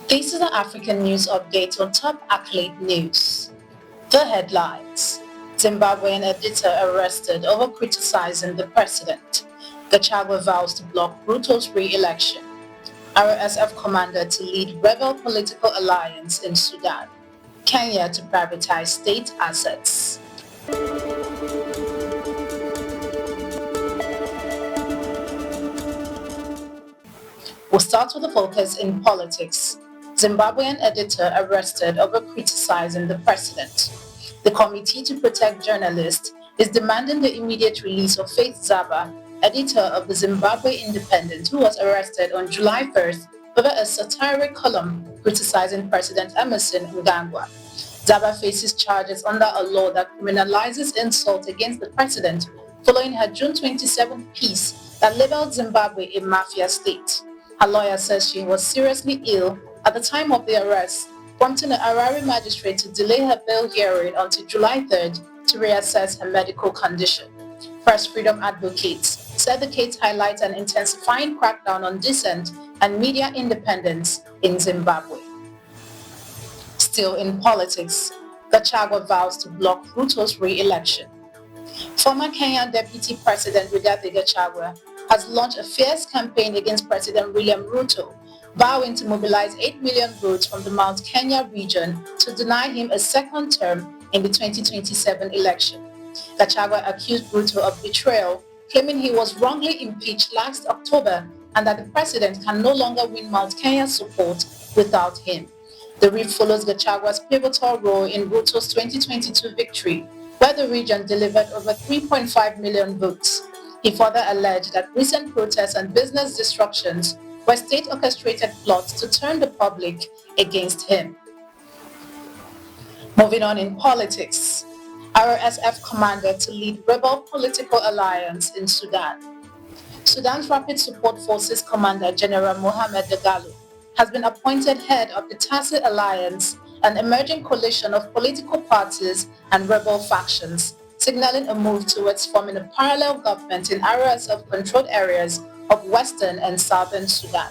This is the African News Update on top accolade news. The headlines: Zimbabwean editor arrested over criticizing the president. Gachagua vows to block Ruto's re-election. RSF commander to lead rebel political alliance in Sudan. Kenya to privatize state assets. We'll start with the focus in politics. Zimbabwean editor arrested over criticizing the president. The Committee to Protect Journalists is demanding the immediate release of Faith Zaba, editor of the Zimbabwe Independent, who was arrested on July 1st over a satirical column criticizing President Mnangagwa. Zaba faces charges under a law that criminalizes insult against the president following her June 27th piece that labeled Zimbabwe a mafia state. Her lawyer says she was seriously ill at the time of the arrest, prompting the Harare magistrate to delay her bail hearing until July 3rd to reassess her medical condition. Press freedom advocates said the case highlights an intensifying crackdown on dissent and media independence in Zimbabwe. Still in politics, Gachagua vows to block Ruto's re-election. Former Kenyan Deputy President Rigathi Gachagua has launched a fierce campaign against President William Ruto, vowing to mobilize 8 million votes from the Mount Kenya region to deny him a second term in the 2027 election. Gachagua accused Ruto of betrayal, claiming he was wrongly impeached last October and that the president can no longer win Mount Kenya's support without him. The rift follows Gachagua's pivotal role in Ruto's 2022 victory, where the region delivered over 3.5 million votes. He further alleged that recent protests and business disruptions were state-orchestrated plots to turn the public against him. Moving on in politics, RSF commander to lead rebel political alliance in Sudan. Sudan's Rapid Support Forces Commander General Mohamed Dagalo has been appointed head of the Taasees Alliance, an emerging coalition of political parties and rebel factions, signaling a move towards forming a parallel government in RSF-controlled areas of western and southern Sudan.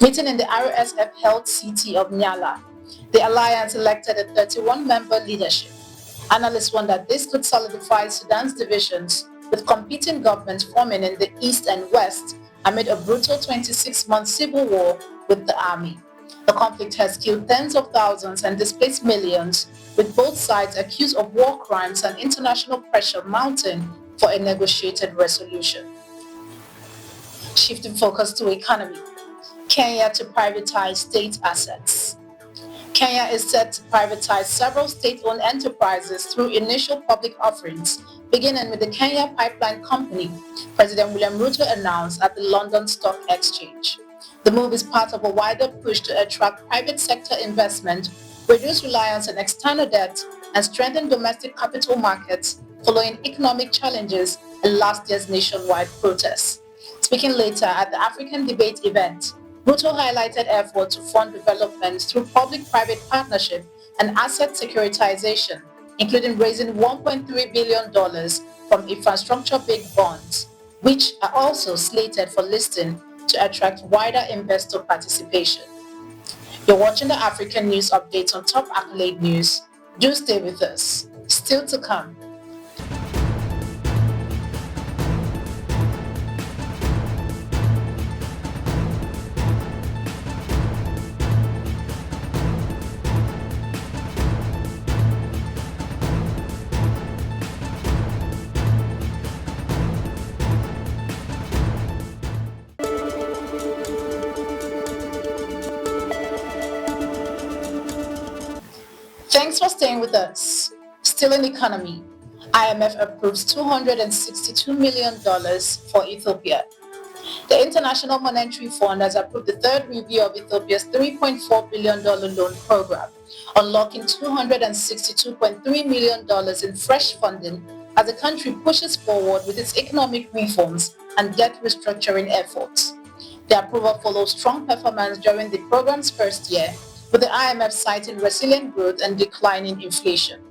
Meeting in the RSF-held city of Nyala, the alliance elected a 31-member leadership. Analysts warn that this could solidify Sudan's divisions, with competing governments forming in the east and west amid a brutal 26-month civil war with the army. The conflict has killed tens of thousands and displaced millions, with both sides accused of war crimes and international pressure mounting for a negotiated resolution. Shifting focus to economy, Kenya to privatize state assets. Kenya is set to privatize several state-owned enterprises through initial public offerings, beginning with the Kenya Pipeline Company, President William Ruto announced at the London Stock Exchange. The move is part of a wider push to attract private sector investment, reduce reliance on external debt, and strengthen domestic capital markets following economic challenges and last year's nationwide protests. Speaking later at the African Debate event, Ruto highlighted efforts to fund development through public-private partnership and asset securitization, including raising $1.3 billion from infrastructure-backed bonds, which are also slated for listing to attract wider investor participation. You're watching the African News Update on Top Accolade News. Do stay with us. Still to come. Thanks for staying with us. Still in economy, IMF approves $262 million for Ethiopia. The International Monetary Fund has approved the third review of Ethiopia's $3.4 billion loan program, unlocking $262.3 million in fresh funding as the country pushes forward with its economic reforms and debt restructuring efforts. The approval follows strong performance during the program's first year, with the IMF citing resilient growth and declining inflation.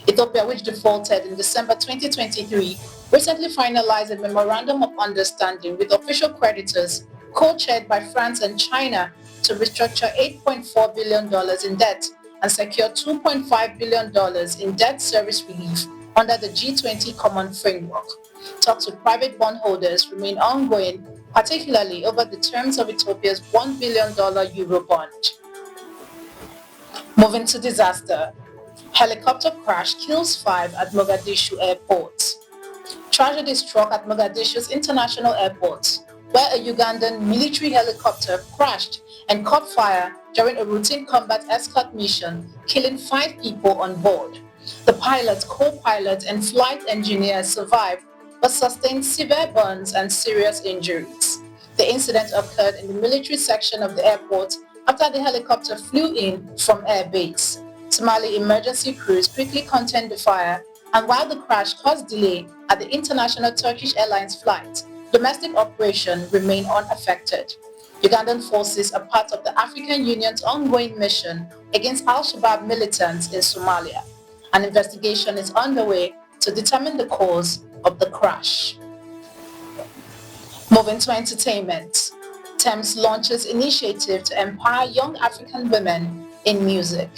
Ethiopia, which defaulted in December 2023, recently finalized a memorandum of understanding with official creditors co-chaired by France and China to restructure $8.4 billion in debt and secure $2.5 billion in debt service relief under the G20 Common Framework. Talks with private bondholders remain ongoing, particularly over the terms of Ethiopia's $1 billion Euro bond. Moving to disaster. Helicopter crash kills 5 at Mogadishu airport. Tragedy struck at Mogadishu's international airport, where a Ugandan military helicopter crashed and caught fire during a routine combat escort mission, killing 5 people on board. The pilot, co-pilot, and flight engineer survived but sustained severe burns and serious injuries. The incident occurred in the military section of the airport after the helicopter flew in from air base. Somali emergency crews quickly contained the fire, and while the crash caused delay at the international Turkish Airlines flight, domestic operation remained unaffected. Ugandan forces are part of the African Union's ongoing mission against Al-Shabaab militants in Somalia. An investigation is underway to determine the cause of the crash. Moving to entertainment. Tems launches initiative to empower young African women in music.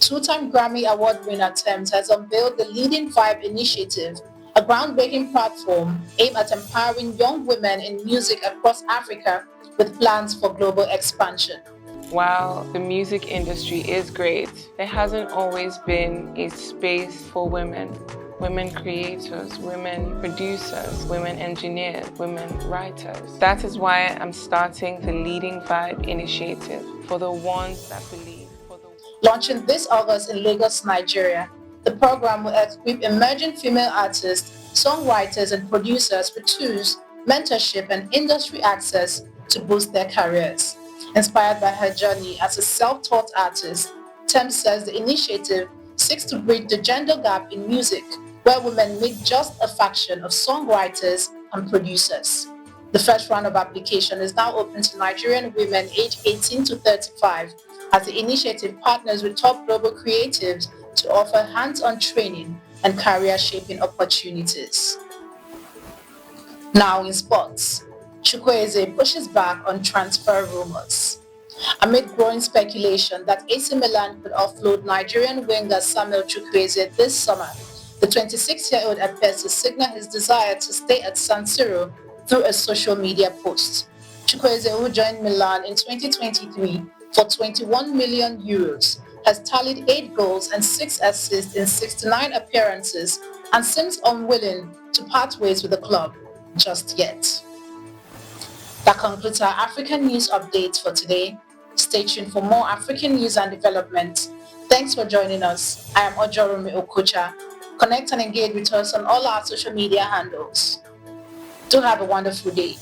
Two-time Grammy Award winner Tems has unveiled the Leading Vibe Initiative, a groundbreaking platform aimed at empowering young women in music across Africa with plans for global expansion. While the music industry is great, there hasn't always been a space for women. Women creators, women producers, women engineers, women writers. That is why I'm starting the Leading Vibe Initiative for the ones that believe. Launching this August in Lagos, Nigeria, the program will equip emerging female artists, songwriters, and producers with tools, mentorship, and industry access to boost their careers. Inspired by her journey as a self-taught artist, Tems says the initiative seeks to bridge the gender gap in music, where women make just a fraction of songwriters and producers. The first round of application is now open to Nigerian women aged 18 to 35, as the initiative partners with top global creatives to offer hands-on training and career-shaping opportunities. Now in sports, Chukwueze pushes back on transfer rumors. Amid growing speculation that AC Milan could offload Nigerian winger Samuel Chukwueze this summer, the 26-year-old appears to signal his desire to stay at San Siro through a social media post. Chukwueze, who joined Milan in 2023 for 21 million euros, has tallied 8 goals and 6 assists in 69 appearances and seems unwilling to part ways with the club just yet. That concludes our African news update for today. Stay tuned for more African news and developments. Thanks for joining us. I am Ojorumi Okocha. Connect and engage with us on all our social media handles. Do have a wonderful day.